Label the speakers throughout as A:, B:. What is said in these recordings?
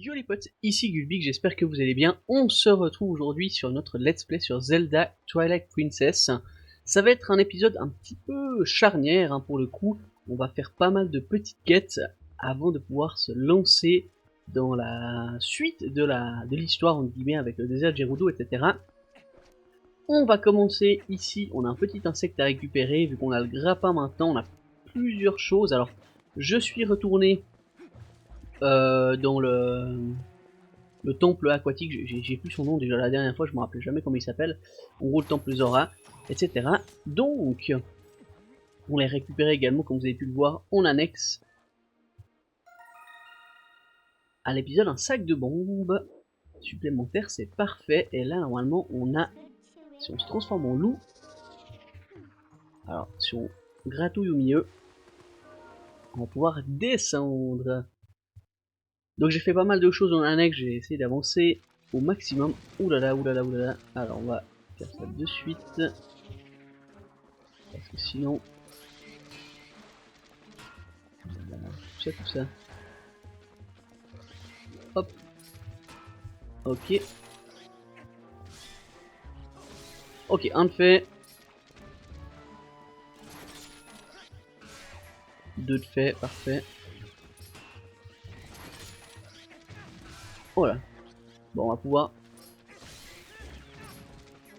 A: Yo les potes, ici Gulbik, j'espère que vous allez bien. On se retrouve aujourd'hui sur notre let's play sur Zelda Twilight Princess. Ça va être un épisode un petit peu charnière pour le coup. On va faire pas mal de petites quêtes avant de pouvoir se lancer dans la suite de l'histoire entre guillemets avec le désert de Gerudo, etc. On va commencer ici, on a un petit insecte à récupérer, vu qu'on a le grappin maintenant, on a plusieurs choses. Alors, je suis retourné dans le temple aquatique, j'ai plus son nom déjà la dernière fois, je me rappelais jamais comment il s'appelle. En gros, le temple Zora, etc. Donc, on les récupère également, comme vous avez pu le voir, en annexe à l'épisode un sac de bombes supplémentaire, c'est parfait. Et là, normalement, on a, si on se transforme en loup, alors si on gratouille au milieu, on va pouvoir descendre. Donc j'ai fait pas mal de choses en annexe, j'ai essayé d'avancer au maximum. Oulala, oulala, oulala. Alors on va faire ça de suite. Parce que sinon... tout ça. Hop. Ok. Ok, un de fait. Deux de fait, parfait. Voilà. Bon, on va pouvoir...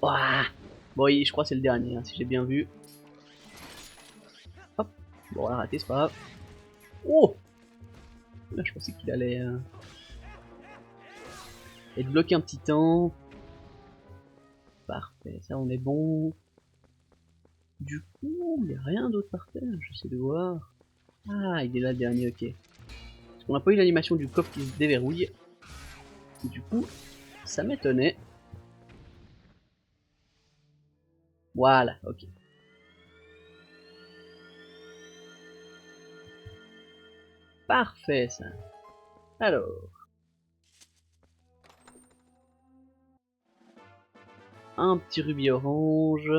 A: Ouah. Bon, je crois que c'est le dernier, si j'ai bien vu. Hop. Bon, on a raté, c'est pas grave. Oh. Là, je pensais qu'il allait... être bloqué un petit temps. Parfait, ça on est bon. Du coup, il n'y a rien d'autre par terre, j'essaie de voir. Ah, il est là le dernier, ok. Parce qu'on n'a pas eu l'animation du coffre qui se déverrouille. Du coup, ça m'étonnait. Voilà, ok. Parfait ça. Alors. Un petit rubis orange.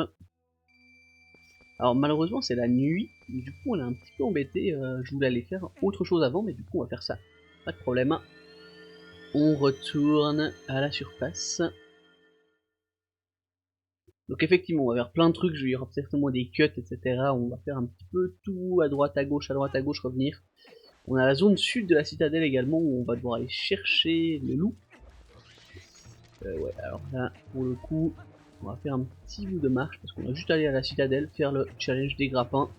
A: Alors malheureusement c'est la nuit. Du coup on est un petit peu embêté. Je voulais aller faire autre chose avant, mais du coup on va faire ça. Pas de problème. On retourne à la surface. Donc effectivement, on va faire plein de trucs, il y aura certainement des cuts, etc. On va faire un petit peu tout à droite, à gauche, revenir. On a la zone sud de la citadelle également, où on va devoir aller chercher le loup. Ouais, alors là, pour le coup, on va faire un petit bout de marche, parce qu'on va juste aller à la citadelle, faire le challenge des grappins.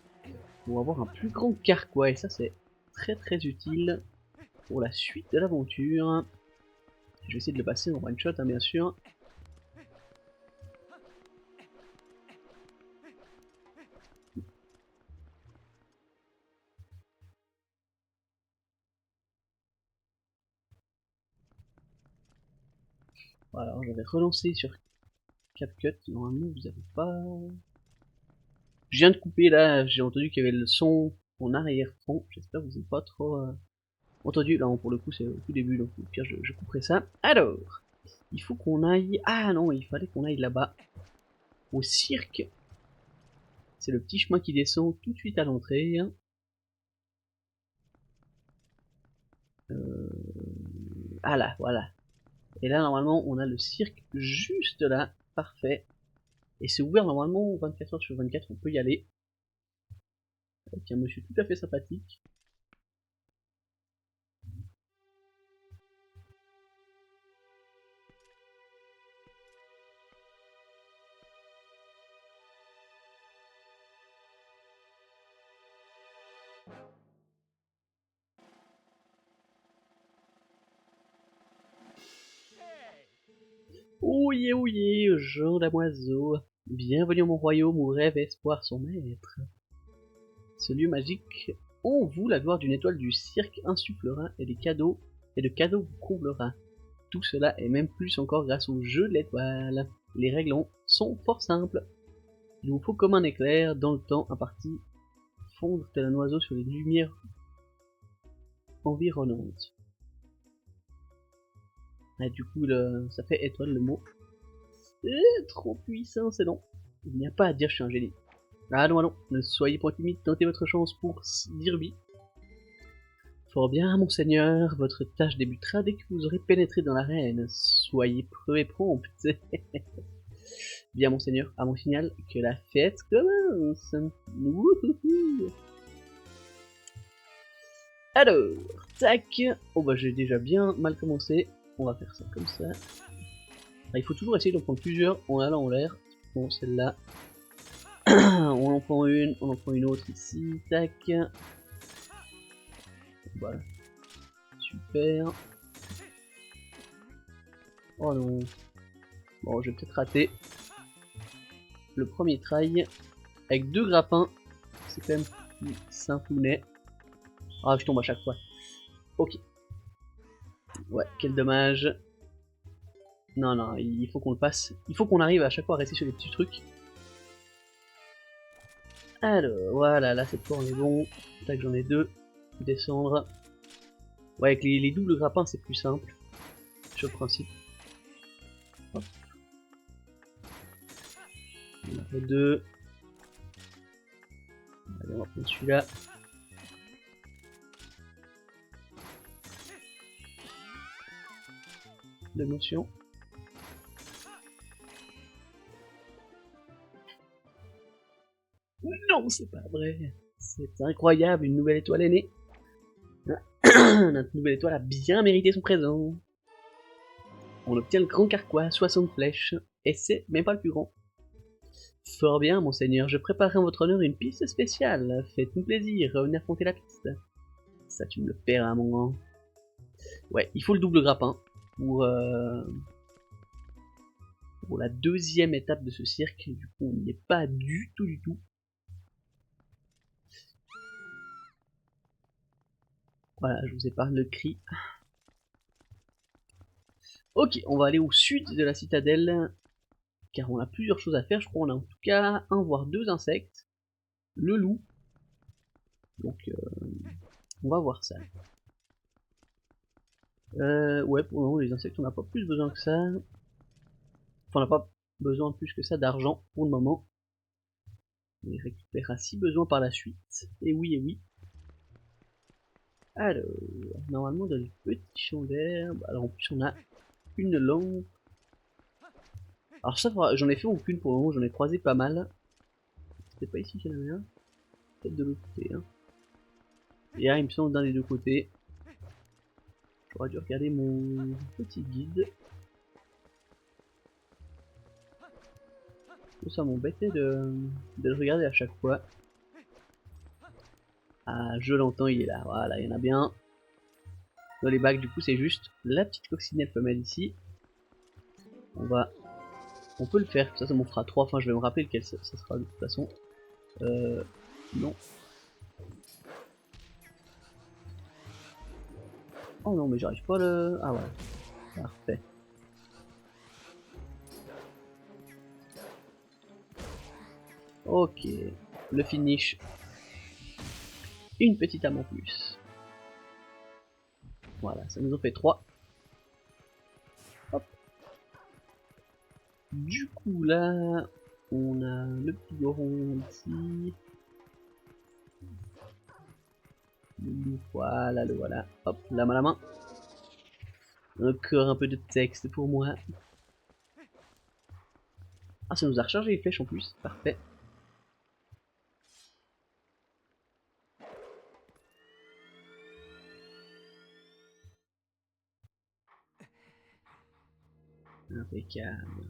A: On va avoir un plus grand carquois, et ça c'est très très utile pour la suite de l'aventure. Je vais essayer de le passer en one shot, bien sûr. Voilà, alors je vais relancer sur CapCut. Normalement, vous avez pas... Je viens de couper là, j'ai entendu qu'il y avait le son en arrière-fond. J'espère que vous n'avez pas trop entendu. Là, pour le coup, c'est au tout début, donc au pire, je couperai ça. Alors, il faut qu'on aille... Ah non, il fallait qu'on aille là-bas. Au cirque. C'est le petit chemin qui descend tout de suite à l'entrée. Ah là, voilà. Et là, normalement, on a le cirque juste là. Parfait. Et c'est ouvert normalement 24 heures sur 24, on peut y aller. Avec un monsieur tout à fait sympathique. Ouye ouye, Jean Damoiseau. Bienvenue à mon royaume où rêve et espoir sont maîtres. Ce lieu magique, en vous, la gloire d'une étoile du cirque insufflera et de cadeaux vous comblera. Tout cela et même plus encore grâce au jeu de l'étoile. Les règles sont fort simples. Il vous faut comme un éclair dans le temps imparti fondre tel un oiseau sur les lumières environnantes. Et du coup, ça fait étoile le mot. C'est trop puissant, c'est non. Il n'y a pas à dire, je suis un génie. Allons, allons, ne soyez pas timide, tentez votre chance pour Dirby. Fort bien, monseigneur, votre tâche débutera dès que vous aurez pénétré dans l'arène. Soyez prêt et prompt. Bien, monseigneur, à mon signal, que la fête commence. Wouhouhou. Alors, tac. Oh bah j'ai déjà bien mal commencé. On va faire ça comme ça. Ah, il faut toujours essayer d'en prendre plusieurs en allant en l'air. Bon, celle-là. On en prend une autre ici. Tac. Voilà. Super. Oh non. Bon, je vais peut-être rater le premier try. Avec 2 grappins. C'est quand même plus simplounet. Ah, je tombe à chaque fois. Ok. Ouais, quel dommage. Non, non, il faut qu'on le passe. Il faut qu'on arrive à chaque fois à rester sur les petits trucs. Alors, voilà, là cette fois on est bon. Tac, j'en ai 2. Descendre. Ouais, avec les doubles grappins c'est plus simple. Sur le principe. Hop. On en fait 2. Allez, on va prendre celui-là. L'émotion. Non, c'est pas vrai. C'est incroyable, une nouvelle étoile est née. Notre nouvelle étoile a bien mérité son présent. On obtient le grand carquois, 60 flèches, et c'est même pas le plus grand. Fort bien, monseigneur, je préparerai en votre honneur une piste spéciale. Faites-nous plaisir, revenez affronter la piste. Ça, tu me le paieras, mon grand. Ouais, il faut le double grappin pour la deuxième étape de ce cirque. Du coup, on n'y est pas du tout. Voilà, je vous épargne le cri. Ok, on va aller au sud de la citadelle, car on a plusieurs choses à faire. Je crois qu'on a en tout cas 1 voire 2 insectes. Le loup. Donc, on va voir ça. Ouais, pour le moment, les insectes, on n'a pas plus besoin que ça. Enfin, on n'a pas besoin plus que ça d'argent pour le moment. On les récupérera si besoin par la suite. Et oui. Alors, normalement, dans les petits champs d'herbe. Alors, en plus, on a une lampe. Alors, ça, j'en ai fait aucune pour le moment, j'en ai croisé pas mal. C'était pas ici qu'il y en avait un. Peut-être de l'autre côté. Hein. Et là, il me semble d'un des deux côtés. J'aurais dû regarder mon petit guide. Ça m'embêtait de le regarder à chaque fois. Ah, je l'entends, il est là. Voilà, il y en a bien. Dans les bacs, du coup, c'est juste la petite coccinelle femelle ici. On peut le faire. Ça m'en fera 3. Enfin, je vais me rappeler lequel ça sera de toute façon. Non. Oh non, mais j'arrive pas à le... Ah ouais. Parfait. Ok. Le finish. Une petite âme en plus. Voilà, ça nous en fait 3. Hop. Du coup, là, on a le petit goron ici. Voilà, le voilà. Hop, la main à la main. Encore un peu de texte pour moi. Ah, ça nous a rechargé les flèches en plus. Parfait. Impeccable.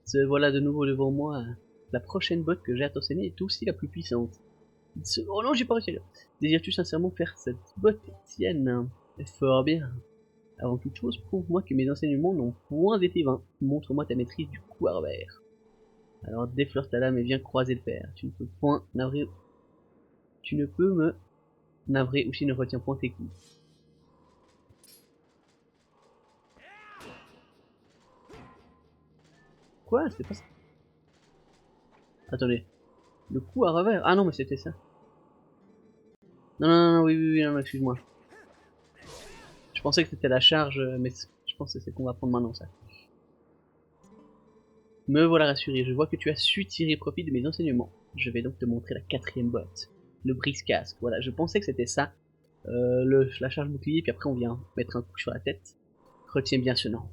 A: Se voilà de nouveau devant moi. La prochaine botte que j'ai attentionnée est aussi la plus puissante. Oh non, j'ai pas réussi à lire. Désires-tu sincèrement faire cette botte tienne? Fort bien. Avant toute chose, prouve-moi que mes enseignements n'ont point été vains. Montre-moi ta maîtrise du coup à revers. Alors défleure ta lame et viens croiser le fer. Tu ne peux point navrer. Tu ne peux me navrer ou si ne retiens point tes coups. Quoi? C'était pas ça? Attendez. Le coup à revers? Ah non, mais c'était ça. Non, oui, non, excuse-moi. Je pensais que c'était la charge, mais je pense que c'est qu'on va prendre maintenant ça. Me voilà rassuré, je vois que tu as su tirer profit de mes enseignements. je vais donc te montrer la quatrième botte. Le brise-casque. Voilà, je pensais que c'était ça. La charge bouclier, puis après on vient mettre un coup sur la tête. Retiens bien ce nom.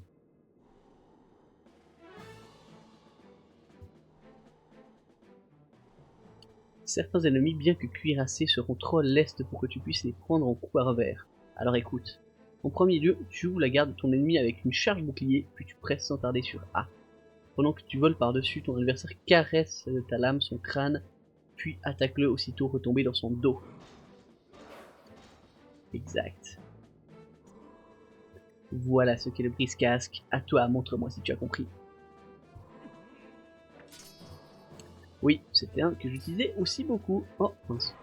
A: Certains ennemis, bien que cuirassés, seront trop lestes pour que tu puisses les prendre en coup à revers. Alors écoute. En premier lieu, tu ouvres la garde de ton ennemi avec une charge bouclier, puis tu presses sans tarder sur A. Pendant que tu voles par-dessus, ton adversaire caresse de ta lame son crâne, puis attaque-le aussitôt retombé dans son dos. Exact. Voilà ce qu'est le brise-casque. À toi, montre-moi si tu as compris. Oui, c'était un que j'utilisais aussi beaucoup. Oh, mince.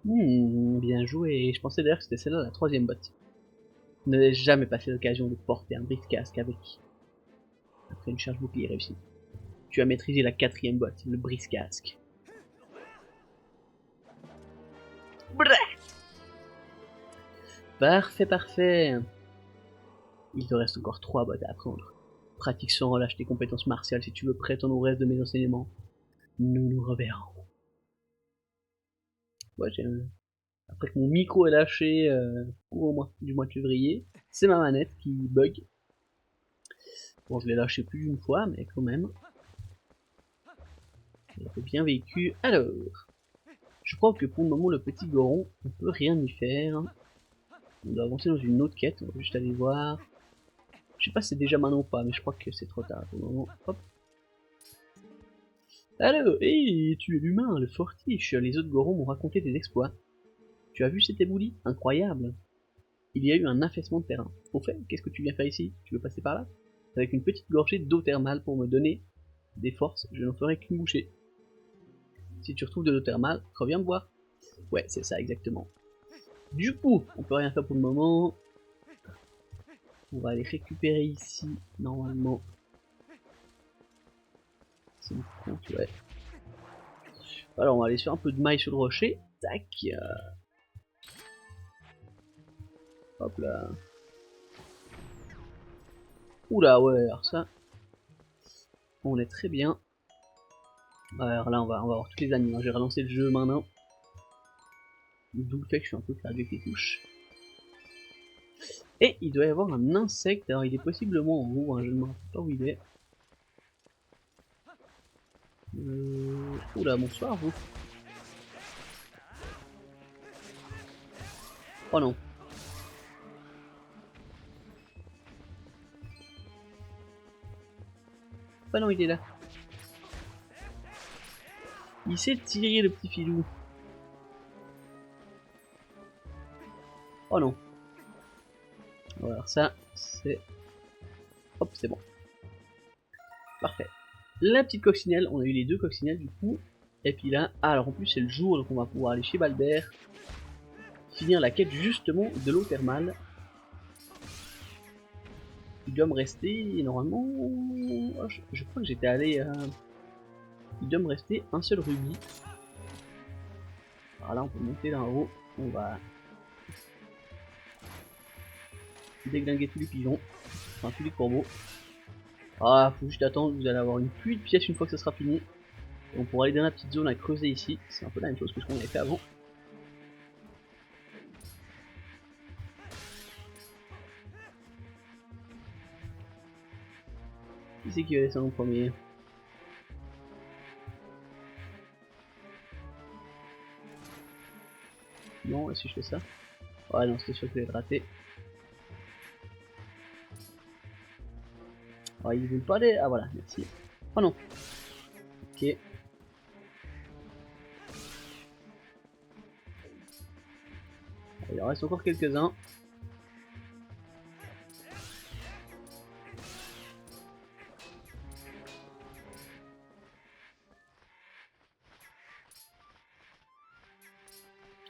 A: Bien joué. Je pensais d'ailleurs que c'était celle-là la troisième botte. Je n'avais jamais passé l'occasion de porter un brise-casque avec. Après une charge bouclier réussie. Tu as maîtrisé la quatrième botte, le brise-casque. Parfait, parfait. Il te reste encore 3 bottes à apprendre. Pratique sans relâche tes compétences martiales si tu veux prétendre au reste de mes enseignements. Nous nous reverrons. Ouais, après que mon micro est lâché au mois du mois de février, c'est ma manette qui bug. Bon, je l'ai lâché plus d'une fois, mais quand même. Il a bien vécu. Alors, je crois que pour le moment, le petit Goron, on peut rien y faire. On doit avancer dans une autre quête, on va juste aller voir. Je sais pas si c'est déjà maintenant ou pas, mais je crois que c'est trop tard pour le moment. Hop. Alors, hé, tu es l'humain, le fortiche. Les autres Gorons m'ont raconté tes exploits. Tu as vu cet éboulis? Incroyable. Il y a eu un affaissement de terrain. Au fait, qu'est-ce que tu viens faire ici? Tu veux passer par là? Avec une petite gorgée d'eau thermale pour me donner des forces, je n'en ferai qu'une bouchée. Si tu retrouves de l'eau thermale, reviens me voir. Ouais, c'est ça exactement. Du coup, on peut rien faire pour le moment. On va aller récupérer ici, normalement. C'est une compte, ouais. Alors, on va aller sur un peu de maille sur le rocher. Tac. Hop là. Oula, ouais, alors ça, on est très bien. Alors là, on va avoir toutes les animaux. J'ai relancé le jeu maintenant. D'où le fait que je suis un peu perdu avec les touches. Et il doit y avoir un insecte. Alors, il est possiblement en haut. Hein, je ne me rappelle pas où il est. Oula, bonsoir, vous. Oh non. Ah non, il est là. Il s'est tiré, le petit filou. Oh non. Alors ça, c'est... Hop, c'est bon. Parfait. La petite coccinelle, on a eu les deux coccinelles du coup. Et puis là, alors en plus c'est le jour, donc on va pouvoir aller chez Balbert. Finir la quête justement de l'eau thermale. Il doit me rester, normalement... Oh, je crois que j'étais allé... Il doit me rester un seul rubis. Alors là on peut monter là en haut. On va... déglinguer tous les pigeons. Enfin tous les corbeaux. Ah, faut juste attendre, vous allez avoir une pluie de pièces une fois que ça sera fini. Et on pourra aller dans la petite zone à creuser ici. C'est un peu la même chose que ce qu'on avait fait avant. Qui c'est qui va descendre en premier? Non, est-ce que je fais ça? Ouais, non, c'était sûr que je vais être raté. Ah, ils veulent pas aller. Ah, voilà, merci. Oh non. Ok. Il en reste encore quelques-uns.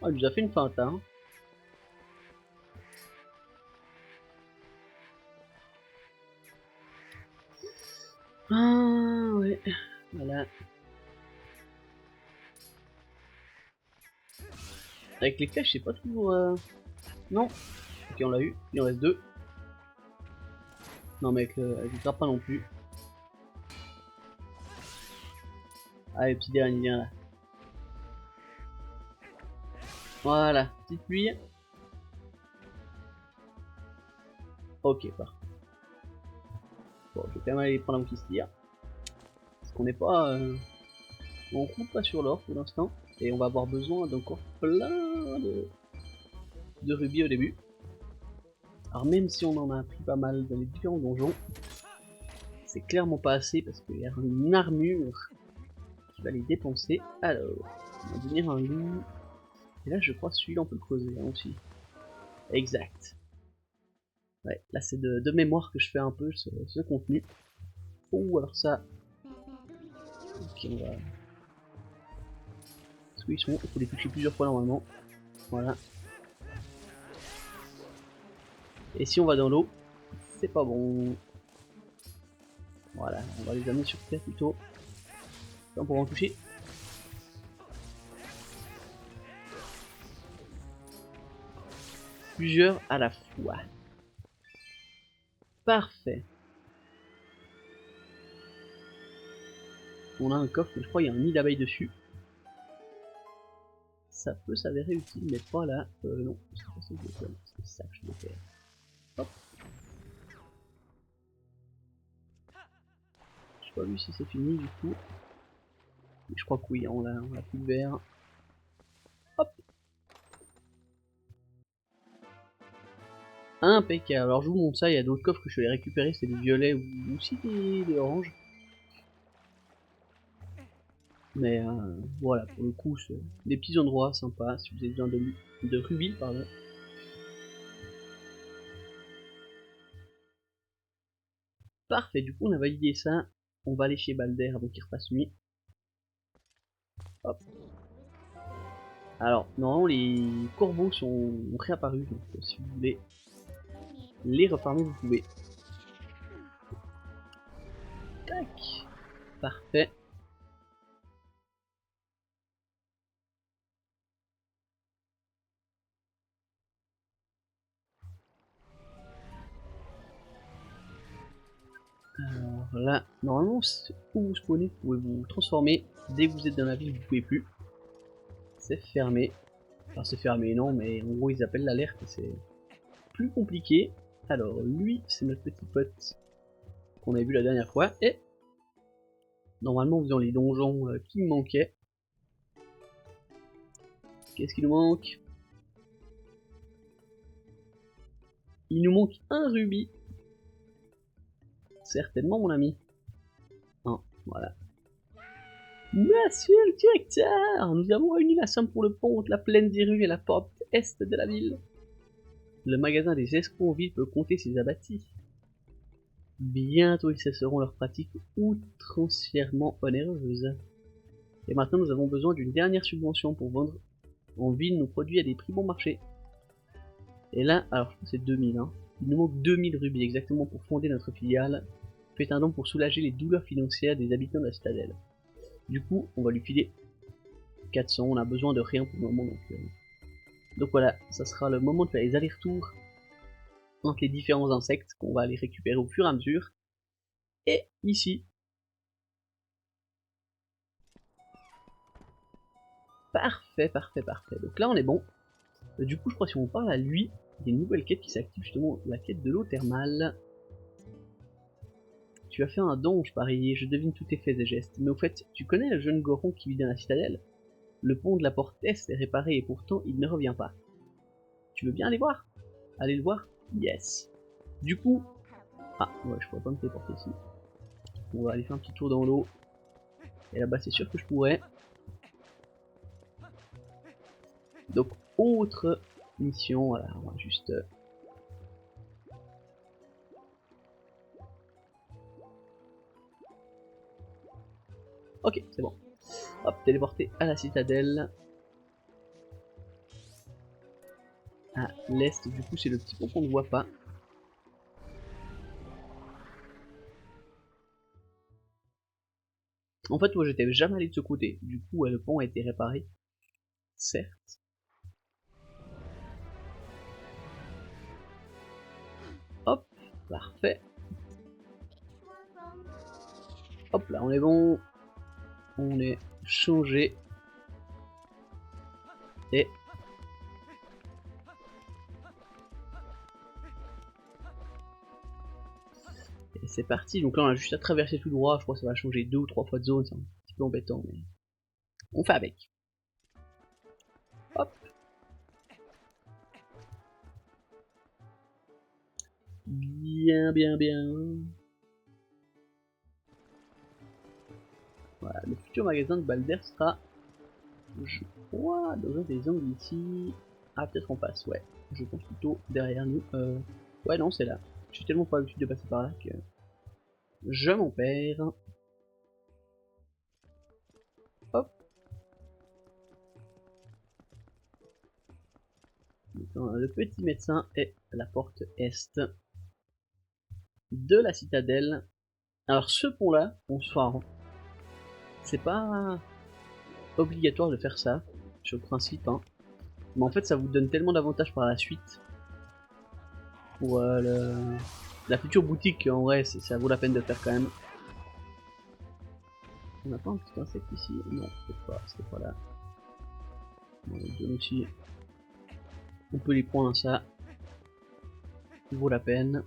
A: Oh, il nous a fait une feinte, hein. Ah, ouais. Voilà. Avec les flèches, c'est pas toujours... Non. Ok, on l'a eu. Il en reste deux. Non mais elle grappe pas non plus. Allez, petit dernier, viens là. Voilà, petite pluie. Ok, parfait. Bon, je vais quand même aller prendre un petit tir. Parce qu'on n'est pas... on compte pas sur l'or pour l'instant. Et on va avoir besoin d'encore plein de rubis au début. Alors même si on en a pris pas mal dans les différents donjons, c'est clairement pas assez parce qu'il y a une armure qui va les dépenser. Alors, on va devenir un loup. Et là je crois celui-là on peut le creuser hein, aussi. Exact. Ouais, là c'est de mémoire que je fais un peu ce contenu. Oh alors ça. Ok on va. Parce qu'ils sont. Il faut les toucher plusieurs fois normalement. Voilà. Et si on va dans l'eau, c'est pas bon. Voilà, on va les amener sur terre plutôt. On pourra en toucher. Plusieurs à la fois. Parfait. On a un coffre, mais je crois qu'il y a un nid d'abeilles dessus. Ça peut s'avérer utile, mais pas là. Non, c'est pas ça que je veux faire. C'est ça que je veux faire. Hop. J'ai pas vu si c'est fini du coup. Mais je crois que oui, on a plus de vert. Hop. Impeccable. Alors je vous montre ça, il y a d'autres coffres que je vais récupérer, c'est des violets ou aussi des oranges. Mais voilà, pour le coup, c'est des petits endroits sympas si vous avez besoin de rubis, pardon. Parfait, du coup on a validé ça. On va aller chez Balder avant qu'il repasse nuit. Hop. Alors, normalement les corbeaux sont réapparus, donc si vous voulez les refarmer, vous pouvez. Tac. Parfait. Alors là, normalement, où vous spawnez, vous pouvez vous transformer. Dès que vous êtes dans la ville, vous pouvez plus. C'est fermé. Enfin, c'est fermé, non, mais en gros, ils appellent l'alerte et c'est plus compliqué. Alors, lui, c'est notre petit pote qu'on avait vu la dernière fois. Et normalement, en faisant les donjons qui me manquaient. Qu'est-ce qu'il nous manque? Il nous manque un rubis. Certainement, mon ami. Non, voilà. Monsieur le directeur, nous avons réuni la somme pour le pont, la plaine des rues et la porte est de la ville. Le magasin des escrocs en ville peut compter ses abattis. Bientôt ils cesseront leurs pratiques outrancièrement onéreuses. Et maintenant nous avons besoin d'une dernière subvention pour vendre en ville nos produits à des prix bon marché. Et là, alors je pense que c'est 2000, hein. Il nous manque 2000 rubis exactement pour fonder notre filiale. Faites un don pour soulager les douleurs financières des habitants de la citadelle. Du coup, on va lui filer 400, on a besoin de rien pour le moment. Donc voilà, ça sera le moment de faire les allers-retours entre les différents insectes qu'on va aller récupérer au fur et à mesure. Et ici, parfait, parfait, parfait. Donc là on est bon. Du coup je crois que si on parle à lui, il y a une nouvelle quête qui s'active, justement la quête de l'eau thermale. Tu as fait un don, je parie, je devine tous tes faits et gestes. Mais au fait, tu connais le jeune Goron qui vit dans la citadelle? Le pont de la porte est est réparé et pourtant il ne revient pas. Tu veux bien aller voir? Aller le voir? Yes. Du coup... Ah, ouais, je pourrais pas me téléporter ici. On va aller faire un petit tour dans l'eau. Et là-bas, c'est sûr que je pourrais. Donc, autre mission. Voilà, on va juste... Ok, c'est bon. Hop, téléporter à la citadelle. À l'est, du coup, c'est le petit pont qu'on ne voit pas. En fait, moi, j'étais jamais allé de ce côté. Du coup, le pont a été réparé. Certes. Hop, parfait. Hop là, on est bon. On est changé. Et... c'est parti. Donc là, on a juste à traverser tout droit. Je crois que ça va changer 2 ou 3 fois de zone. C'est un petit peu embêtant, mais on fait avec. Hop. Bien, bien, bien. Voilà, le futur magasin de Balder sera, je crois, dans un des angles ici. Ah, peut-être on passe, ouais. Je pense plutôt derrière nous. Ouais, non, c'est là. Je suis tellement pas habitué de passer par là que je m'en perds. Hop. Le petit médecin est à la porte est de la citadelle. Alors ce pont-là, bonsoir. C'est pas obligatoire de faire ça, sur le principe, hein. Mais en fait, ça vous donne tellement d'avantages par la suite. Pour la future boutique, en vrai, ça vaut la peine de faire quand même. On n'a pas un petit insecte ici? Non, c'était pas là. On donne aussi. On peut les prendre, ça vaut la peine.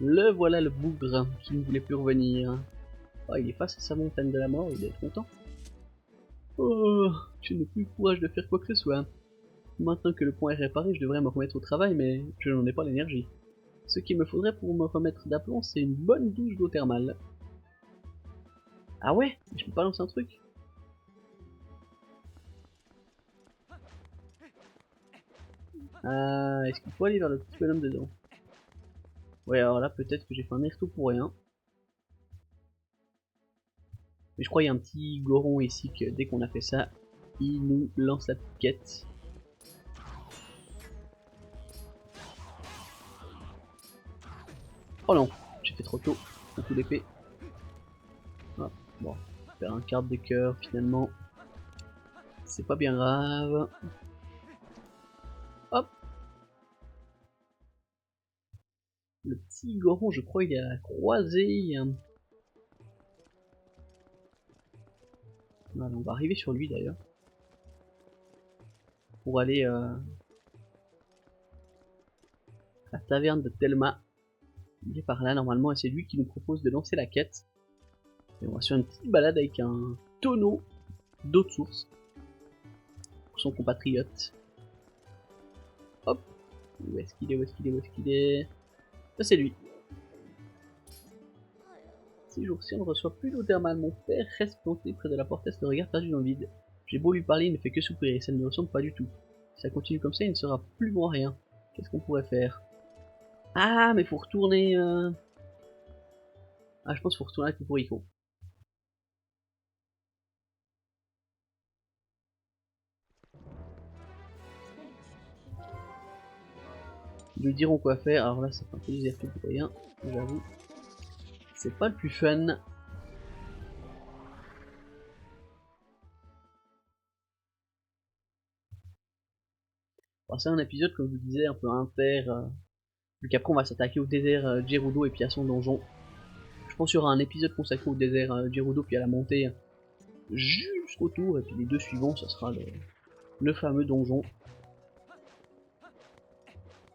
A: Le voilà, le bougre qui ne voulait plus revenir. Oh, il est face à sa montagne de la mort, il doit être content. Oh, je n'ai plus le courage de faire quoi que ce soit. Maintenant que le pont est réparé, je devrais me remettre au travail, mais je n'en ai pas l'énergie. Ce qu'il me faudrait pour me remettre d'aplomb, c'est une bonne douche d'eau thermale. Ah ouais? Je peux pas lancer un truc? Ah, est-ce qu'il faut aller vers le petit bonhomme dedans? Ouais, alors là, peut-être que j'ai fait un air tout pour rien. Mais je crois qu'il y a un petit goron ici que dès qu'on a fait ça, il nous lance la petite quête. Oh non, j'ai fait trop tôt, un coup d'épée. Ah, bon, faire un quart de cœur finalement. C'est pas bien grave. Hop. Le petit goron, je crois, il est à la croisée. Voilà, on va arriver sur lui d'ailleurs. Pour aller à la taverne de Thelma. Il est par là normalement et c'est lui qui nous propose de lancer la quête. Et on va sur une petite balade avec un tonneau d'eau de source. Pour son compatriote. Hop. Où est-ce qu'il est? Où est-ce qu'il est? Où est-ce qu'il est? Ça c'est lui. Ces jours-ci, on ne reçoit plus d'eau thermale. Mon père reste planté près de la porte est, le regard perdu dans le vide. J'ai beau lui parler, il ne fait que soupirer, ça ne me ressemble pas du tout. Si ça continue comme ça, il ne sera plus bon à rien. Qu'est-ce qu'on pourrait faire? Ah, mais faut retourner... Ah, je pense qu'il faut retourner avec le Rico. Ils nous diront quoi faire. Alors là, c'est un peu déserté pour rien, j'avoue. C'est pas le plus fun. Bon, c'est un épisode, comme je vous disais, un peu inter. Vu qu'après, on va s'attaquer au désert Gerudo et puis à son donjon. Je pense qu'il y aura un épisode consacré au désert Gerudo puis à la montée jusqu'au tour. Et puis les deux suivants, ça sera le fameux donjon.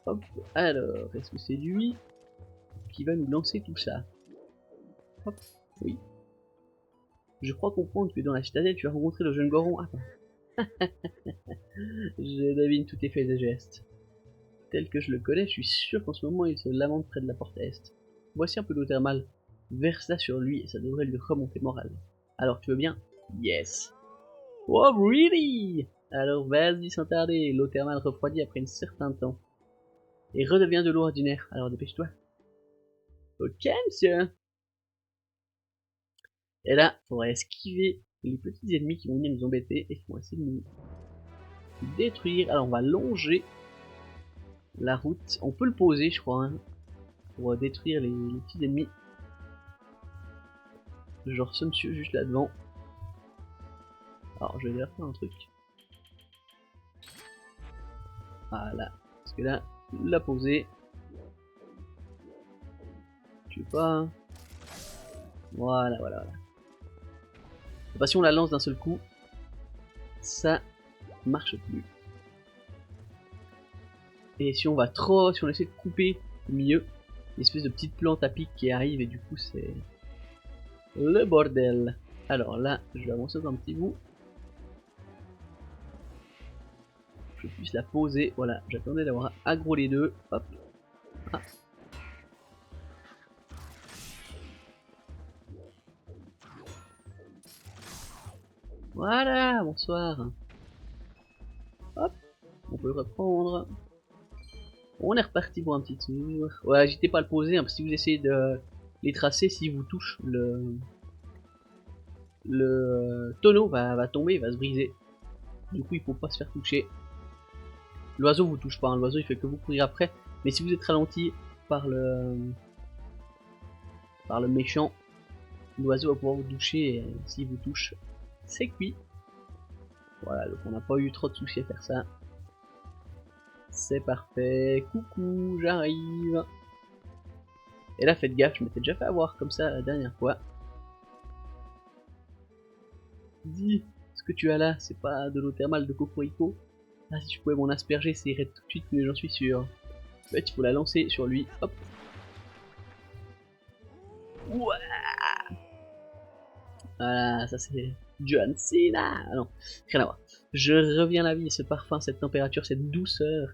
A: Hop, alors, est-ce que c'est lui qui va nous lancer tout ça? Hop, oui. Je crois comprendre que dans la citadelle, tu as rencontré le jeune Goron. Attends. Je devine tout effet de gestes. Tel que je le connais, je suis sûr qu'en ce moment il se lamente près de la porte est. Voici un peu d'eau thermale. Verse-la sur lui et ça devrait lui remonter moral. Alors tu veux bien? Yes. Oh really? Alors vas-y sans tarder, l'eau thermale refroidit après un certain temps. Et redevient de l'eau ordinaire, alors dépêche-toi. Ok monsieur. Et là, il faudra esquiver les petits ennemis qui vont venir nous embêter et qui vont essayer de nous détruire. Alors on va longer la route. On peut le poser je crois, hein, pour détruire les petits ennemis. Genre ce monsieur juste là devant. Alors je vais leur faire un truc. Voilà. Parce que là, la poser. Je sais pas. Hein. Voilà, voilà, voilà. Bah, si on la lance d'un seul coup, ça marche plus. Et si on va trop, si on essaie de couper au milieu, une espèce de petite plante à pic qui arrive et du coup c'est le bordel. Alors là, je vais avancer un petit bout. Je puisse la poser. Voilà, j'attendais d'avoir aggro les deux. Hop. Ah. Voilà, bonsoir. Hop, on peut reprendre. On est reparti pour un petit tour. Ouais, n'hésitez pas à le poser, hein, parce que si vous essayez de les tracer, si vous touche, le tonneau va tomber, il va se briser. Du coup, il faut pas se faire toucher. L'oiseau vous touche pas, hein. L'oiseau il fait que vous courir après. Mais si vous êtes ralenti par le méchant, l'oiseau va pouvoir vous toucher et s'il vous touche, c'est cuit. Voilà, donc on n'a pas eu trop de soucis à faire ça. C'est parfait. Coucou, j'arrive. Et là, faites gaffe, je m'étais déjà fait avoir comme ça la dernière fois. Dis, ce que tu as là, c'est pas de l'eau thermale de Cocorico? Ah, si je pouvais m'en asperger, ça irait tout de suite, mais j'en suis sûr. En fait, il faut la lancer sur lui. Hop. Ouais. Voilà, ça c'est John Cena. Ah non, rien à voir. Je reviens à la vie, ce parfum, cette température, cette douceur.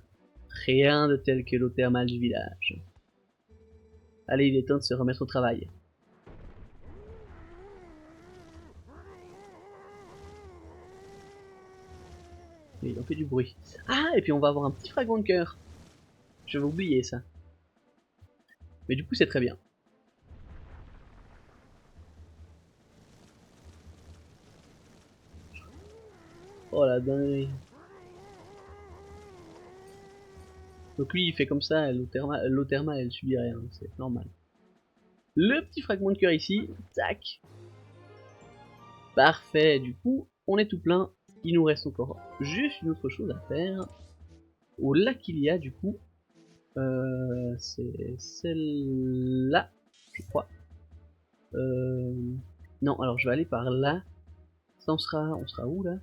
A: Rien de tel que l'eau thermale du village. Allez, il est temps de se remettre au travail. Et il en fait du bruit. Ah, et puis on va avoir un petit fragment de cœur. Je vais oublier ça. Mais du coup, c'est très bien. Oh la dinguerie. Donc lui, il fait comme ça, l'eau thermale, elle subit rien, c'est normal. Le petit fragment de cœur ici, tac. Parfait, du coup, on est tout plein. Il nous reste encore juste une autre chose à faire. Au lac il y a, du coup, c'est celle-là, je crois. Non, alors je vais aller par là. Ça, on sera où là?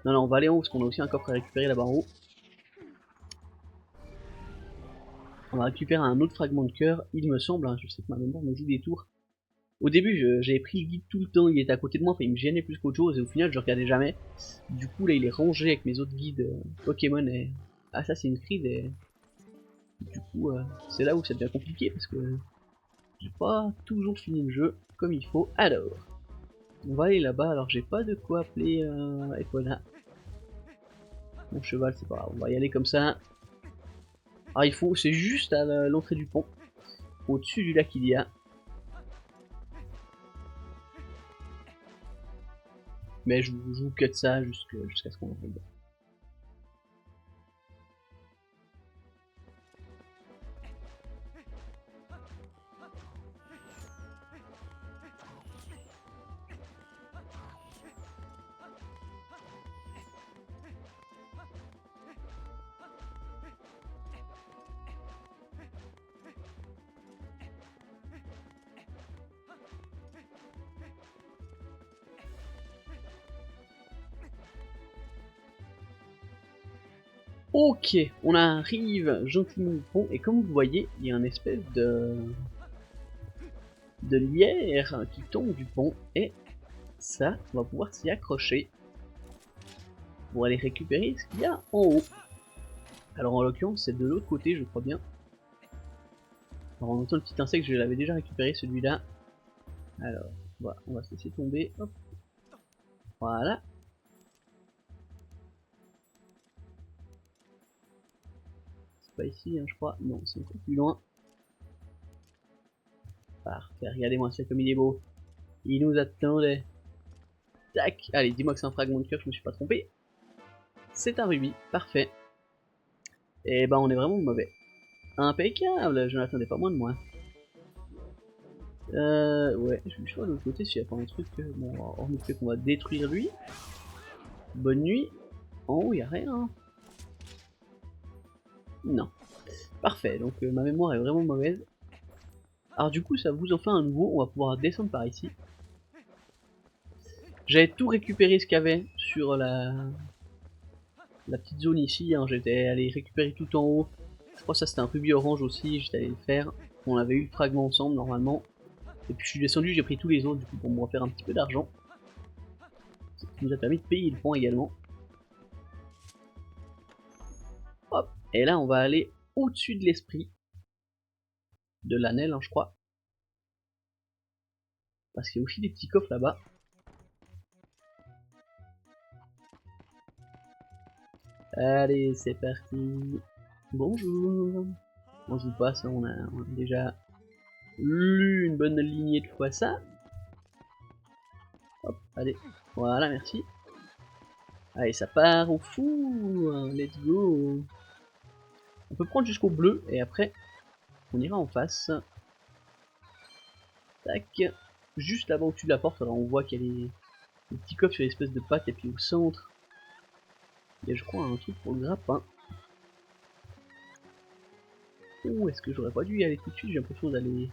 A: Non, non, on va aller en haut parce qu'on a aussi un coffre à récupérer là-bas en haut. On va récupérer un autre fragment de cœur, il me semble, hein, je sais que ma mémoire me joue des tours. Au début, j'avais pris le guide tout le temps, il était à côté de moi, enfin il me gênait plus qu'autre chose, et au final je regardais jamais. Du coup là il est rangé avec mes autres guides Pokémon et Assassin's Creed, et du coup c'est là où ça devient compliqué parce que j'ai pas toujours fini le jeu comme il faut. Alors, on va aller là-bas, alors j'ai pas de quoi appeler Epona. Mon cheval c'est pas grave, on va y aller comme ça. Alors il faut, c'est juste à l'entrée du pont, au-dessus du lac il y a. Mais je vous cut ça jusqu'à ce qu'on arrive. Ok, on arrive gentiment au pont et comme vous voyez, il y a une espèce de lierre qui tombe du pont et ça, on va pouvoir s'y accrocher pour aller récupérer ce qu'il y a en haut. Alors en l'occurrence, c'est de l'autre côté, je crois bien. Alors en entend le petit insecte, je l'avais déjà récupéré celui-là. Alors, on va se laisser tomber. Hop. Voilà. C'est pas ici, hein, je crois. Non, c'est encore plus loin. Parfait, regardez-moi ça comme il est beau. Il nous attendait. Tac. Allez, dis-moi que c'est un fragment de cœur, je me suis pas trompé. C'est un rubis, parfait. Et ben on est vraiment mauvais. Impeccable, je n'attendais pas moins de moi. Ouais, je vais voir de l'autre côté s'il n'y a pas un truc. Bon, hormis le fait qu'on va détruire lui. Bonne nuit. En haut, il n'y a rien. Non. Parfait, donc ma mémoire est vraiment mauvaise. Alors du coup ça vous en fait un nouveau, on va pouvoir descendre par ici. J'avais tout récupéré ce qu'il y avait sur la petite zone ici, hein. J'étais allé récupérer tout en haut. Je crois que ça c'était un rubis orange aussi, j'étais allé le faire. On avait eu le fragment ensemble normalement. Et puis je suis descendu, j'ai pris tous les autres du coup pour me refaire un petit peu d'argent. Ce qui nous a permis de payer le pont également. Hop, et là on va aller au-dessus de l'esprit. De l'anel, hein, je crois. Parce qu'il y a aussi des petits coffres là-bas. Allez, c'est parti. Bonjour. On se passe, on a déjà lu une bonne lignée de fois ça. Hop, allez. Voilà, merci. Allez, ça part au fou. Let's go. On peut prendre jusqu'au bleu et après, on ira en face. Tac. Juste là-bas au-dessus de la porte, alors on voit qu'il y a les petits coffres sur l'espèce de patte et puis au centre, il y a je crois un truc pour le grappin. Oh, est-ce que j'aurais pas dû y aller tout de suite? J'ai l'impression d'aller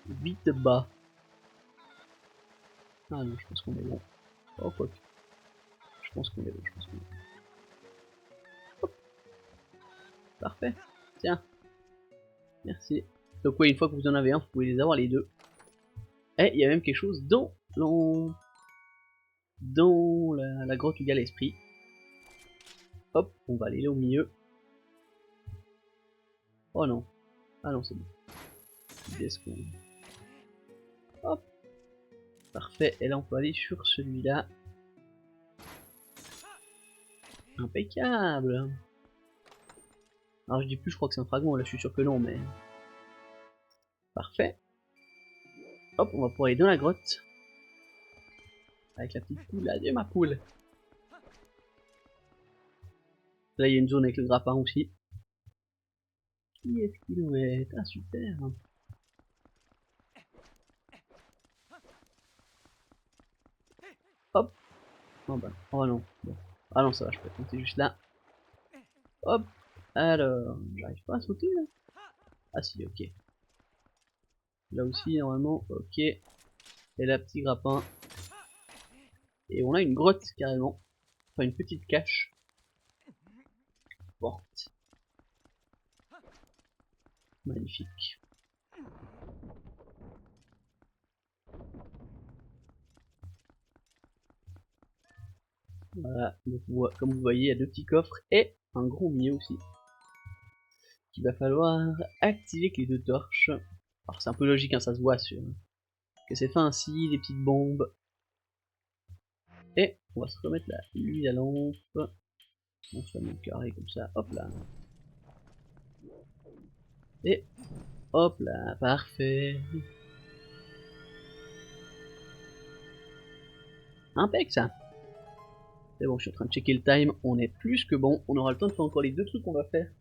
A: vite bas. Ah non, je pense qu'on est bon. Oh, quoi. Je pense qu'on est bon, je pense qu'on est bon. Hop. Parfait. Tiens. Merci. Donc oui, une fois que vous en avez un, vous pouvez les avoir les deux. Et il y a même quelque chose dans la grotte où il y a l'esprit. Hop, on va aller là au milieu. Oh non. Ah non, c'est bon. Hop. Parfait. Et là, on peut aller sur celui-là. Impeccable. Alors je dis plus, je crois que c'est un fragment, là je suis sûr que non, mais... Parfait. Hop, on va pouvoir aller dans la grotte. Avec la petite poule, adieu ma poule. Là il y a une zone avec le grappin aussi. Qui est-ce qu'il doit être? Ah super. Hop. Oh bah, oh non. Bon. Ah non ça va, je peux monter juste là. Hop. Alors, j'arrive pas à sauter là. Ah si, ok. Là aussi normalement, ok. Et là petit grappin. Et on a une grotte carrément. Enfin une petite cache. Porte. Magnifique. Voilà, donc comme vous voyez, il y a deux petits coffres et un gros milieu aussi. Qu'il va falloir activer avec les deux torches. Alors c'est un peu logique, hein, ça se voit sur que c'est fait ainsi, les petites bombes. Et on va se remettre là, l'huile à lampe. On se met carré comme ça, hop là. Et hop là, parfait. Impec ça. C'est bon, je suis en train de checker le time, on est plus que bon. On aura le temps de faire encore les deux trucs qu'on va faire.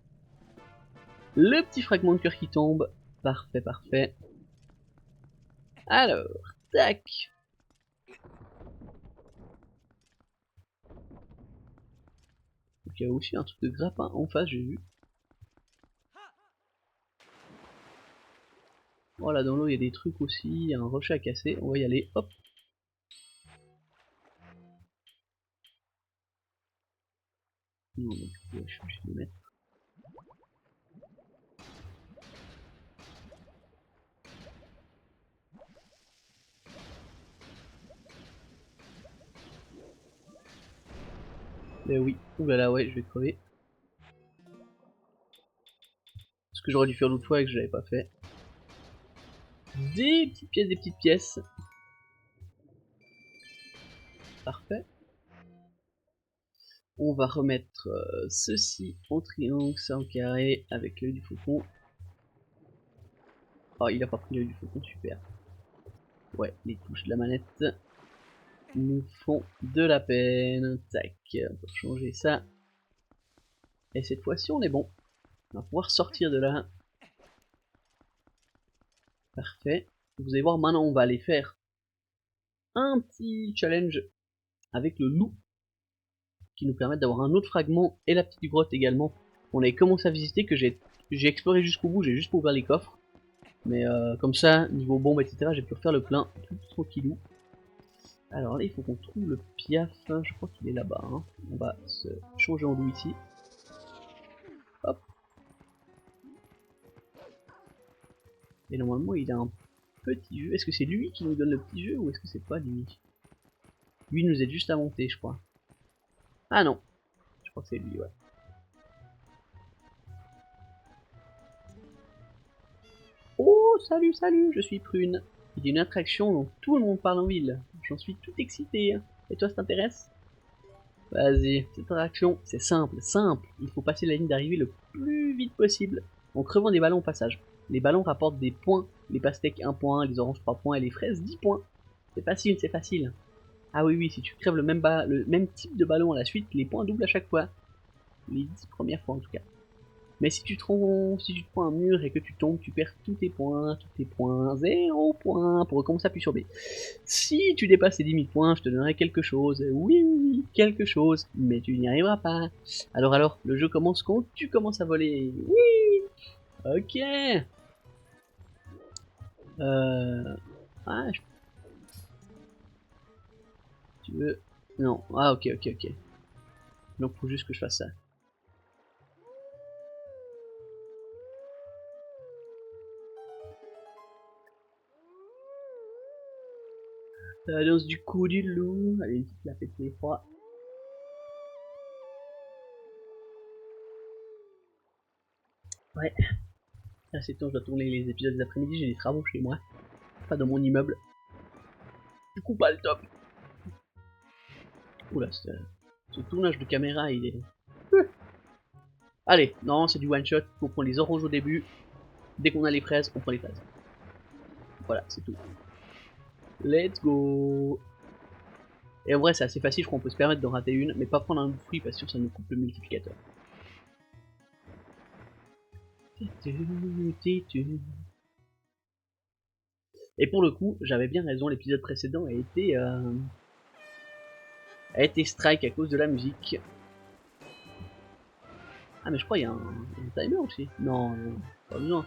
A: Le petit fragment de cœur qui tombe. Parfait, parfait. Alors, tac. Donc il y a aussi un truc de grappin en face, j'ai vu. Voilà, dans l'eau il y a des trucs aussi, il y a un rocher à casser, on va y aller, hop. Non, donc, ouais, je suis obligé de le mettre. Mais oui, oulala, ouais, je vais crever. Ce que j'aurais dû faire l'autre fois et que je l'avais pas fait. Des petites pièces, des petites pièces. Parfait. On va remettre ceci en triangle, ça en carré, avec l'œil du faucon. Oh, il a pas pris l'œil du faucon, super. Ouais, les touches de la manette nous font de la peine. Tac, on peut changer ça. Et cette fois-ci, on est bon. On va pouvoir sortir de là. Parfait. Vous allez voir, maintenant, on va aller faire un petit challenge avec le loup qui nous permet d'avoir un autre fragment et la petite grotte également qu'on avait commencé à visiter, que j'ai exploré jusqu'au bout, j'ai juste ouvert les coffres. Mais comme ça, niveau bombe, etc., j'ai pu refaire le plein tout tranquillou. Alors là, il faut qu'on trouve le piaf, je crois qu'il est là-bas. Hein. On va se changer en loup ici. Hop. Et normalement, il a un petit jeu. Est-ce que c'est lui qui nous donne le petit jeu ou est-ce que c'est pas lui? Lui nous aide juste à monter, je crois. Ah non, je crois que c'est lui, ouais. Oh, salut, salut, je suis Prune. Il y a une attraction dont tout le monde parle en ville. J'en suis tout excité. Et toi, ça t'intéresse? Vas-y, cette attraction, c'est simple, simple. Il faut passer la ligne d'arrivée le plus vite possible en crevant des ballons au passage. Les ballons rapportent des points. Les pastèques 1 point, les oranges 3 points et les fraises 10 points. C'est facile, c'est facile. Ah oui, oui, si tu crèves le même type de ballon à la suite, les points doublent à chaque fois. Les 10 premières fois en tout cas. Mais si tu te prends un mur et que tu tombes, tu perds tous tes points, 0 points, pour recommencer à appuyer sur B. Si tu dépasses les 10 000 points, je te donnerai quelque chose, oui, oui, oui, quelque chose, mais tu n'y arriveras pas. Alors, le jeu commence quand tu commences à voler, oui, ok. Ah, tu veux, non, ah ok, donc faut juste que je fasse ça. La danse du coup du loup. Allez, une petite la pété les froids. Ouais. Là, c'est temps, je dois tourner les épisodes des après-midi. J'ai des travaux chez moi. Pas dans mon immeuble. Du coup, pas le top. Oula, ce tournage de caméra, il est... Allez, non, c'est du one shot. On prend les oranges au début. Dès qu'on a les fraises, on prend les fraises. Voilà, c'est tout. Let's go. Et en vrai, c'est assez facile. Je crois qu'on peut se permettre d'en rater une. Mais pas prendre un fruit parce que ça nous coupe le multiplicateur. Et pour le coup, j'avais bien raison, l'épisode précédent a été strike à cause de la musique. Ah mais je crois qu'il y a un timer aussi. Non, pas besoin.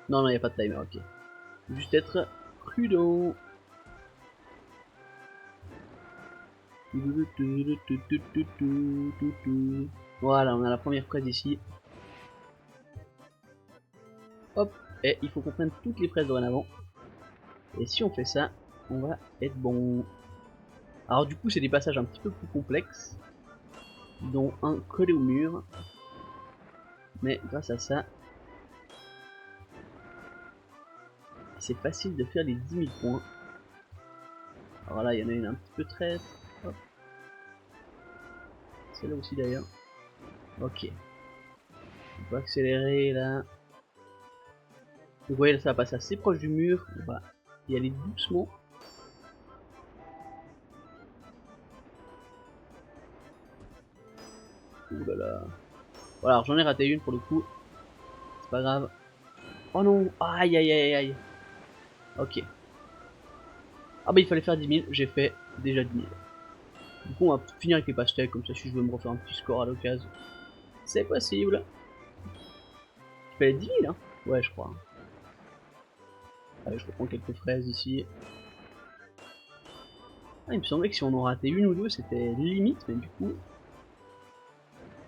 A: Non, il n'y a pas de timer, ok. Juste être prudent. Voilà, on a la première fraise ici. Hop, et il faut qu'on prenne toutes les fraises dorénavant. Et si on fait ça, on va être bon. Alors du coup, c'est des passages un petit peu plus complexes, dont un collé au mur. Mais grâce à ça, c'est facile de faire les 10 000 points. Alors là, il y en a une un petit peu traître. Celle-là aussi d'ailleurs. Ok. On peut accélérer là. Vous voyez, là, ça va passer assez proche du mur. On va y aller doucement. Ouh là là. Voilà, alors j'en ai raté une pour le coup. C'est pas grave. Oh non. Aïe aïe aïe aïe. Ok. Ah bah il fallait faire 10 000. J'ai fait déjà 10 000. Du coup on va finir avec les pastèques. Comme ça si je veux me refaire un petit score à l'occasion. C'est possible. Il fallait 10 000 hein. Ouais je crois. Allez je reprends quelques fraises ici. Ah, il me semblait que si on en ratait une ou deux c'était limite. Mais du coup...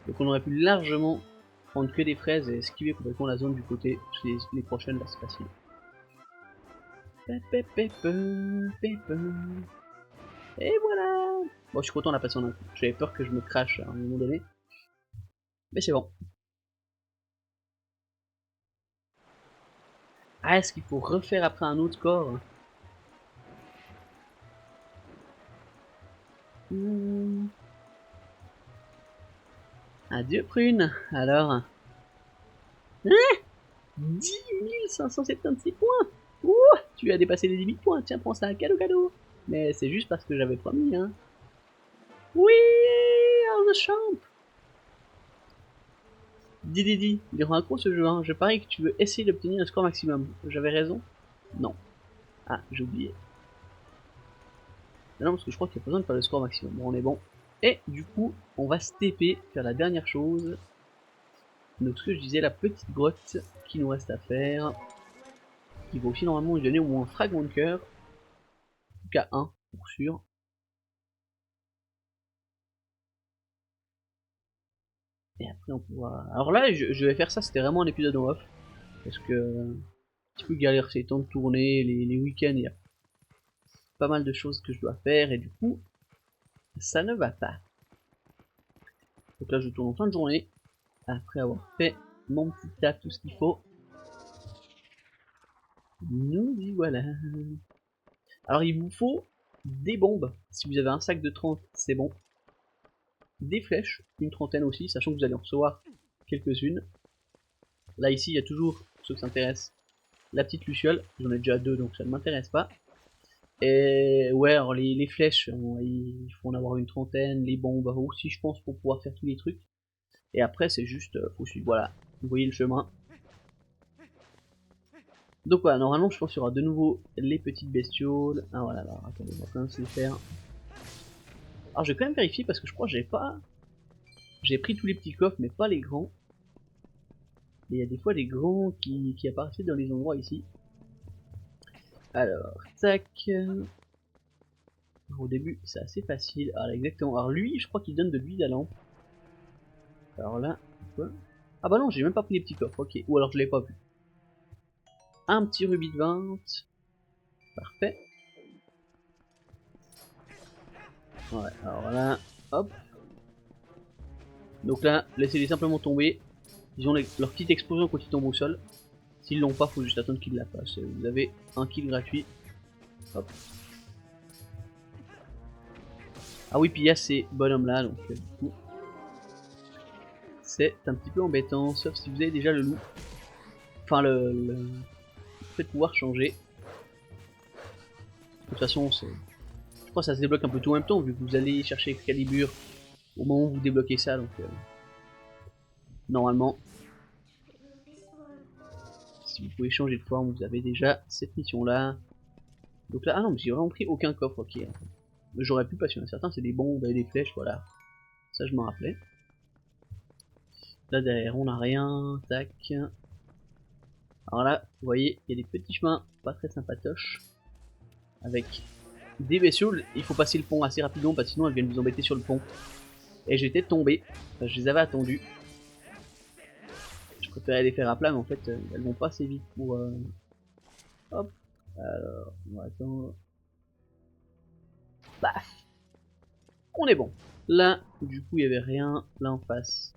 A: Donc on aurait pu largement prendre que des fraises et esquiver complètement la zone du côté. Les prochaines là c'est facile. Et voilà. Bon, je suis content de la passer en un coup. J'avais peur que je me crache à un moment donné. Mais c'est bon. Ah, est-ce qu'il faut refaire après un autre score? Adieu Prune. Alors... Hein, 10 576 points. Ouh, tu as dépassé les 10 000 points. Tiens, prends ça, cadeau. Mais c'est juste parce que j'avais promis, hein. Oui, on the champ. Didi, il aura un gros ce jeu, hein. Je parie que tu veux essayer d'obtenir un score maximum. J'avais raison? Non. Ah, j'ai oublié. Non, parce que je crois qu'il n'y a pas besoin de faire le score maximum. Bon, on est bon. Et du coup, on va se TP, faire la dernière chose. Donc ce que je disais, la petite grotte qui nous reste à faire. Qui va aussi normalement nous donner au moins un fragment de cœur. En tout cas un, pour sûr. Et après on pourra... Alors là, je vais faire ça, c'était vraiment un épisode en off. Parce que... un petit peu galère ces temps de tournée, les week-ends, il y a pas mal de choses que je dois faire. Et du coup, ça ne va pas. Donc là je tourne en fin de journée. Après avoir fait mon petit taf, tout ce qu'il faut. Nous y voilà. Alors il vous faut des bombes. Si vous avez un sac de 30, c'est bon. Des flèches, une trentaine aussi, sachant que vous allez en recevoir quelques-unes. Là ici, il y a toujours, pour ceux qui s'intéressent, la petite luciole. J'en ai déjà deux, donc ça ne m'intéresse pas. Et ouais, alors les flèches, il faut en avoir une trentaine. Les bombes aussi, je pense, pour pouvoir faire tous les trucs. Et après, c'est juste, faut suivre, voilà. Vous voyez le chemin. Donc voilà, normalement, je pense qu'il y aura de nouveau les petites bestioles. Ah voilà, alors attendez, on va quand même se les faire. Alors je vais quand même vérifier parce que je crois que j'ai pas... J'ai pris tous les petits coffres, mais pas les grands. Et il y a des fois des grands qui apparaissent dans les endroits ici. Alors, tac. Alors, au début, c'est assez facile. Alors, exactement. Alors, lui, je crois qu'il donne de l'huile à lampe. Alors là, quoi? Ah bah non, j'ai même pas pris les petits coffres, ok. Ou alors je l'ai pas vu. Un petit rubis de 20. Parfait. Ouais, alors là, hop. Donc là, laissez-les simplement tomber. Ils ont leur petite explosion quand ils tombent au sol. S'ils l'ont pas, faut juste attendre qu'ils la passent. Vous avez un kill gratuit. Hop. Ah oui, puis il y a ces bonhommes là, donc du coup, c'est un petit peu embêtant, sauf si vous avez déjà le loup. Enfin, le fait de pouvoir changer. De toute façon, je crois que ça se débloque un peu tout en même temps, vu que vous allez chercher Excalibur au moment où vous débloquez ça, donc normalement, si vous pouvez changer de forme, vous avez déjà cette mission là. Donc là, ah non, mais j'ai vraiment pris aucun coffre, ok. J'aurais pu, parce qu'il y en a certains, c'est des bombes et des flèches, voilà. Ça, je m'en rappelais. Là, derrière, on n'a rien, tac. Alors là, vous voyez, il y a des petits chemins pas très sympatoches. Avec des bestioles, il faut passer le pont assez rapidement, parce que sinon elles viennent vous embêter sur le pont. Et j'étais tombé, enfin, je les avais attendus. Je préférais les faire à plat, mais en fait, elles vont pas assez vite pour... Hop. Alors, on va attendre. Baf. On est bon. Là, du coup, il y avait rien. Là, en face,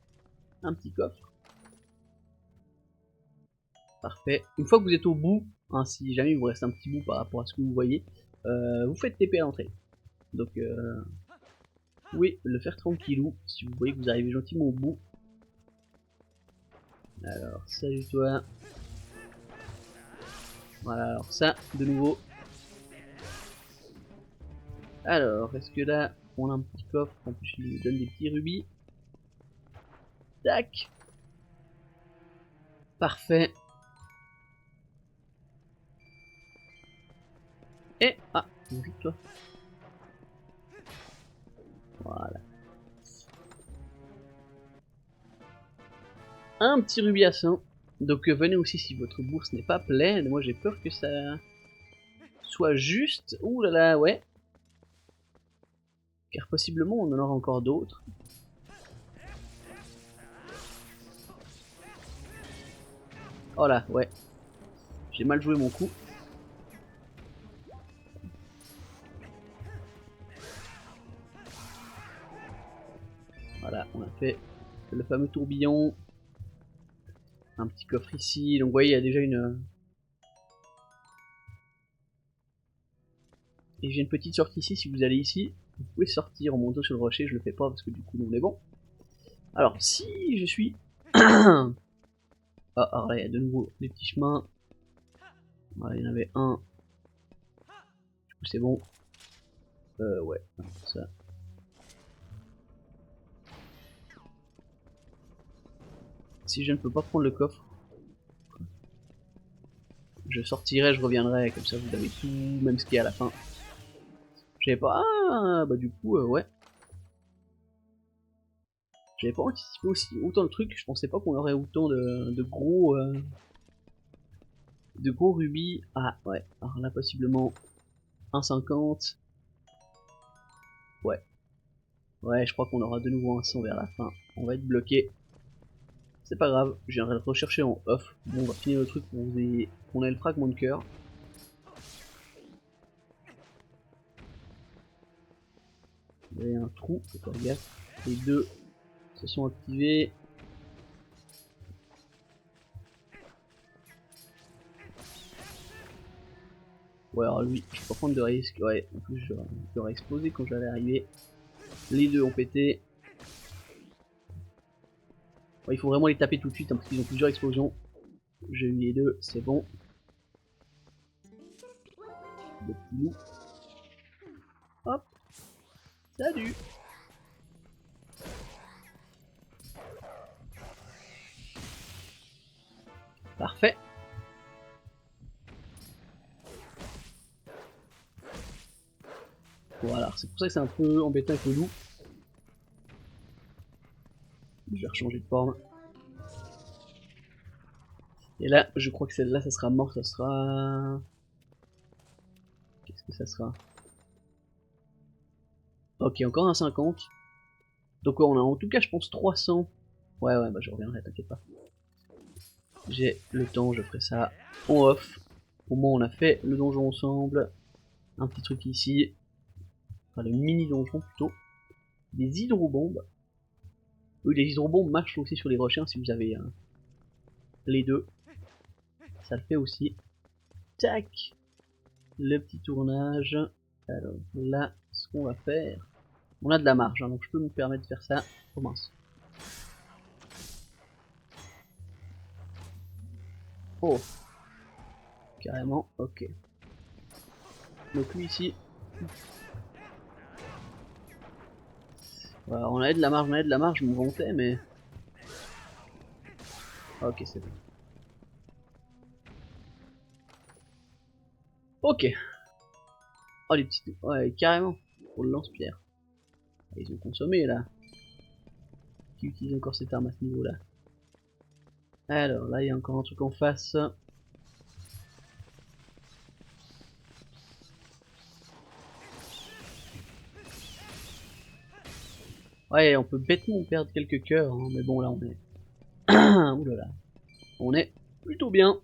A: un petit coffre. Parfait. Une fois que vous êtes au bout, hein, si jamais il vous reste un petit bout par rapport à ce que vous voyez, vous faites TP à l'entrée. Donc, vous pouvez le faire tranquillou, si vous voyez que vous arrivez gentiment au bout. Alors, salut toi. Voilà, alors ça, de nouveau. Alors, est-ce que là, on a un petit coffre, en plus il nous donne des petits rubis. Tac. Parfait. Et, ah, bonjour toi. Voilà. Un petit rubis à 100. Donc venez aussi si votre bourse n'est pas pleine. Moi j'ai peur que ça soit juste. Ouh là là, ouais. Car possiblement on en aura encore d'autres. Oh là, ouais. J'ai mal joué mon coup. Voilà, on a fait le fameux tourbillon. Un petit coffre ici. Donc vous voyez, il y a déjà une... Et j'ai une petite sortie ici. Si vous allez ici, vous pouvez sortir en montant sur le rocher. Je le fais pas parce que du coup on est bon. Alors si je suis... Ah, alors là il y a de nouveau des petits chemins. Voilà, il y en avait un. Du coup c'est bon. Ouais, ça. Si je ne peux pas prendre le coffre, je sortirai, je reviendrai, comme ça vous avez tout, même ce qu'il y a à la fin. Je savais pas, ah, bah du coup, ouais. J'avais pas anticipé autant de trucs, je pensais pas qu'on aurait autant de gros rubis. Ah ouais, alors là possiblement 1,50. Ouais. Ouais, je crois qu'on aura de nouveau un 100 vers la fin. On va être bloqué. C'est pas grave, je viendrai le rechercher en off. Bon, on va finir le truc pour qu'on ait le fragment de cœur. Il y a un trou, faut faire gaffe. Les deux se sont activés. Ouais, alors lui, je peux pas prendre de risque. Ouais, en plus, j'aurais explosé quand j'allais arriver. Les deux ont pété. Ouais, il faut vraiment les taper tout de suite hein, parce qu'ils ont plusieurs explosions. J'ai eu les deux, c'est bon. Le petit loup. Hop. Salut. Parfait. Voilà, c'est pour ça que c'est un peu embêtant avec le loup. Je vais rechanger de forme. Et là, je crois que celle-là, ça sera mort, ça sera... Qu'est-ce que ça sera? Ok, encore un 50. Donc on a en tout cas, je pense, 300. Ouais, bah je reviendrai, t'inquiète pas. J'ai le temps, je ferai ça en off. Au moins, on a fait le donjon ensemble. Un petit truc ici. Enfin, le mini donjon plutôt. Des hydrobombes. Oui, les hydrobombes marchent aussi sur les rochers si vous avez les deux. Ça le fait aussi. Tac. Le petit tournage. Alors là, ce qu'on va faire. On a de la marge, hein, donc je peux me permettre de faire ça. Oh mince. Oh. Carrément, ok. Donc lui ici. Voilà, on avait de la marge, je me vantais, mais... Ok, c'est bon. Ok. Oh, les petites... Ouais, carrément. Pour le lance-pierre. Ils ont consommé, là. Qui utilise encore cette arme à ce niveau-là? Alors, là, il y a encore un truc en face. Ouais, on peut bêtement perdre quelques cœurs, hein, mais bon, là, on est... Oulala. On est plutôt bien.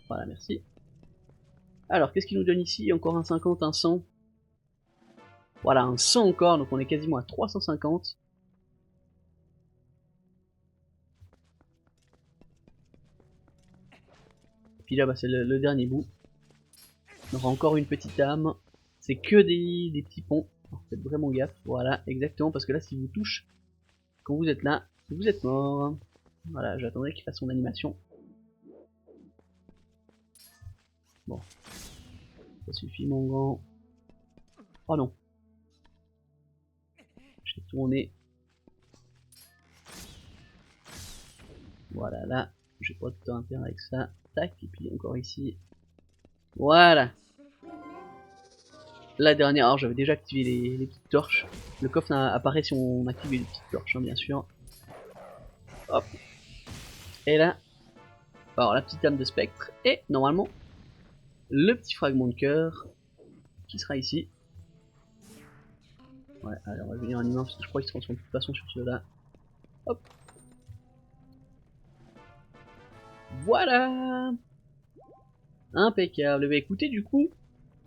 A: Voilà, merci. Alors, qu'est-ce qu'il nous donne ici? Encore un 50, un 100. Voilà, un 100 encore, donc on est quasiment à 350. Et puis là, bah, c'est le dernier bout. On aura encore une petite âme. C'est que des petits ponts. Alors, faites vraiment gaffe. Voilà, exactement, parce que là, s'il vous touche, quand vous êtes là, vous êtes mort. Voilà, j'attendais qu'il fasse son animation. Bon. Ça suffit, mon grand. Oh non. J'ai tourné. Voilà, là, j'ai pas de temps à faire avec ça. Tac, et puis encore ici. Voilà. La dernière, alors j'avais déjà activé les petites torches. Le coffre apparaît si on active les petites torches, hein, bien sûr. Hop. Et là, alors la petite âme de spectre. Et normalement, le petit fragment de cœur qui sera ici. Ouais, allez, on va venir en humain parce que je crois qu'il se transforme de toute façon sur ceux-là. Hop. Voilà. Impeccable. Bah écoutez, du coup,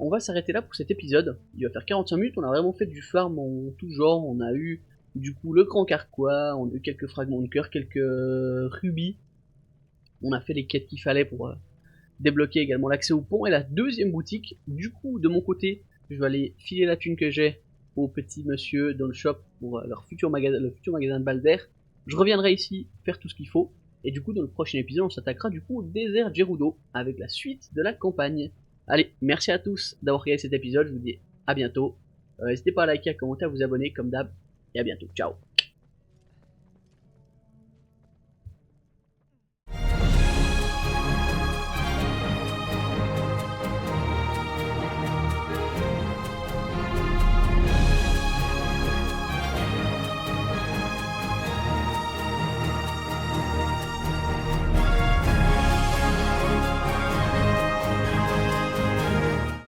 A: on va s'arrêter là pour cet épisode. Il va faire 45 minutes, on a vraiment fait du farm en tout genre. On a eu du coup le grand carquois, on a eu quelques fragments de cœur, quelques rubis. On a fait les quêtes qu'il fallait pour débloquer également l'accès au pont et la deuxième boutique. Du coup, de mon côté, je vais aller filer la thune que j'ai au petit monsieur dans le shop pour leur futur le futur magasin de Balder. Je reviendrai ici faire tout ce qu'il faut. Et du coup, dans le prochain épisode, on s'attaquera du coup au désert Gerudo avec la suite de la campagne. Allez, merci à tous d'avoir regardé cet épisode. Je vous dis à bientôt. N'hésitez pas à liker, à commenter, à vous abonner comme d'hab. Et à bientôt. Ciao.